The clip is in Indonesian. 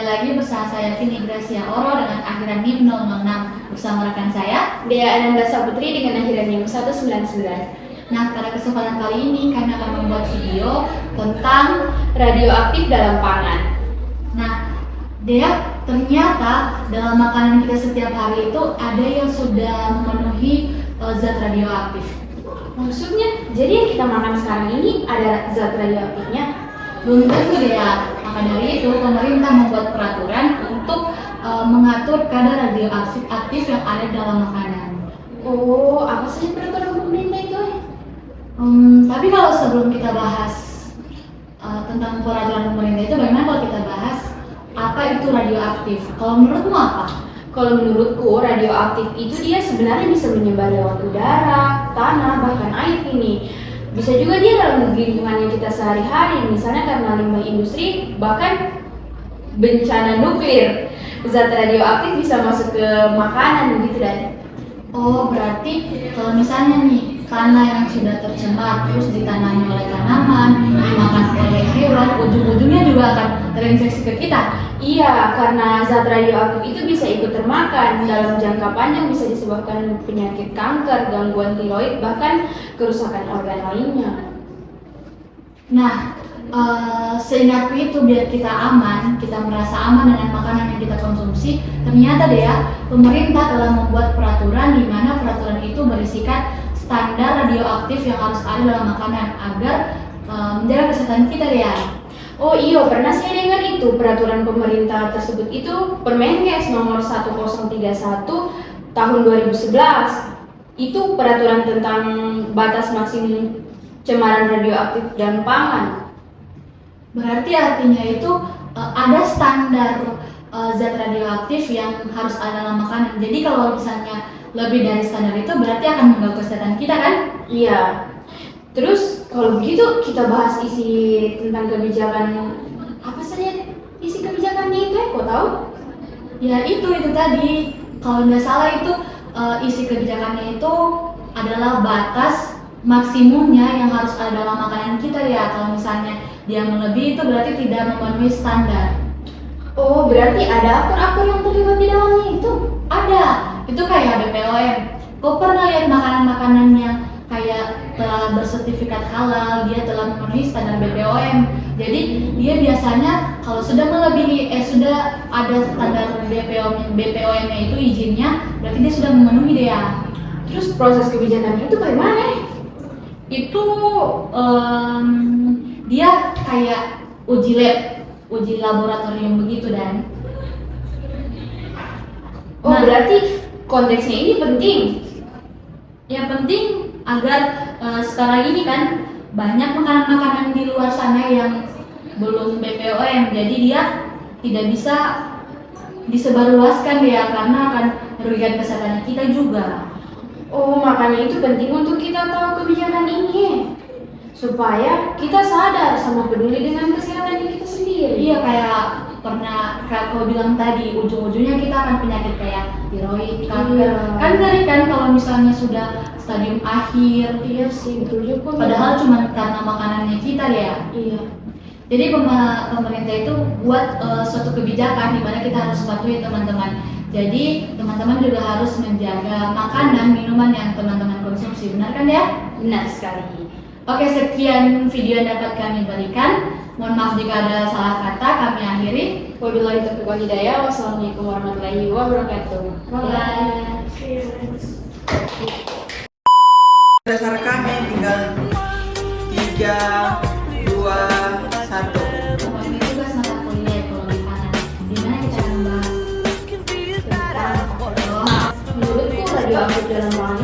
Kembali lagi bersama saya Vini Gracia Oro dengan akhiran NIM 006 bersama rekan saya Dea Ananda Saputri dengan akhiran NIM 199. Nah, pada kesempatan kali ini kami akan membuat video tentang Radioaktif dalam pangan. Nah, Dea, ternyata dalam makanan kita setiap hari itu ada yang sudah memenuhi zat radioaktif. Maksudnya, jadi yang kita makan sekarang ini ada zat radioaktifnya? Belum tentu Dea. Maka dari itu, pemerintah membuat peraturan untuk mengatur kadar radioaktif yang ada dalam makanan. Oh, apa saja peraturan pemerintah itu? Tapi kalau sebelum kita bahas tentang peraturan pemerintah itu, bagaimana kalau kita bahas apa itu radioaktif? Kalau menurutmu apa? Kalau menurutku, radioaktif itu dia sebenarnya bisa menyebar lewat udara, tanah, bahkan air ini. Bisa juga dia dalam lingkungan yang kita sehari-hari, misalnya karena limbah industri, bahkan bencana nuklir. Zat radioaktif bisa masuk ke makanan, begitu dan. Oh, berarti kalau misalnya nih tanah yang sudah tercemar terus ditanami oleh tanaman, dimakan oleh hewan, ujung-ujungnya juga akan terinfeksi ke kita. Iya, karena zat radioaktif itu bisa ikut termakan. Dalam jangka panjang bisa disebabkan penyakit kanker, gangguan tiroid, bahkan kerusakan organ lainnya. Nah, seingatku itu biar kita aman, kita merasa aman dengan makanan yang kita konsumsi, ternyata deh ya, pemerintah telah membuat peraturan di mana peraturan itu berisikan standar radioaktif yang harus ada dalam makanan agar menjaga kesehatan kita deh ya. Oh iya, pernah saya dengar itu peraturan pemerintah tersebut itu Permenkes nomor 1031 tahun 2011. Itu peraturan tentang batas maksimum cemaran radioaktif dan pangan. Berarti artinya itu ada standar zat radioaktif yang harus ada dalam makanan. Jadi kalau misalnya lebih dari standar itu berarti akan mengganggu kesehatan kita kan? Iya. Terus kalau begitu kita bahas isi tentang kebijakan apa saja isi kebijakannya itu kok tahu? Ya itu tadi. Kalau nggak salah itu isi kebijakannya itu adalah batas maksimumnya yang harus ada dalam makanan kita ya. Kalau misalnya dia melebihi itu berarti tidak memenuhi standar. Oh, berarti ada aktor-aktor yang terlibat di dalamnya itu? Ada. Itu kayak BPOM. Kau pernah lihat makanan-makanan yang kayak telah bersertifikat halal, dia telah memenuhi standar BPOM. Jadi dia biasanya kalau sudah melebihi sudah ada standar BPOM-nya itu izinnya, berarti dia sudah memenuhi dia. Terus proses kebijakannya itu bagaimana? Itu dia kayak uji laboratorium begitu dan. Oh, berarti konteksnya ini penting. Yang penting agar sekarang ini kan banyak makanan-makanan di luar sana yang belum BPOM, jadi dia tidak bisa disebarluaskan ya karena akan merugikan kesehatan kita juga. Oh, makanya itu penting untuk kita tahu kebijakan ini supaya kita sadar sama peduli dengan kesehatan kita sendiri. Iya, kayak kau bilang tadi, ujung-ujungnya kita akan penyakit kayak tiroid, kanker. Iya. Kan ngeri kan kalau misalnya sudah stadium akhir. Iya sih, betul juga. Padahal cuma karena makanannya kita ya. Iya. Jadi pemerintah itu buat suatu kebijakan di mana kita harus patuhi teman-teman. Jadi teman-teman juga harus menjaga makanan, minuman yang teman-teman konsumsi. Benar kan ya? Benar sekali. Oke, sekian video yang dapat kami berikan. Mohon maaf jika ada salah kata, kami akhiri. Wabillahi taufiq wal hidayah. Wassalamualaikum warahmatullahi wabarakatuh. Bye. Dasar kami tinggal 3, 2, 1. Ini tugas mata kuliah ekologi pangan. Di mana kita akan bahas tentang Menurutku radioaktif dalam pangan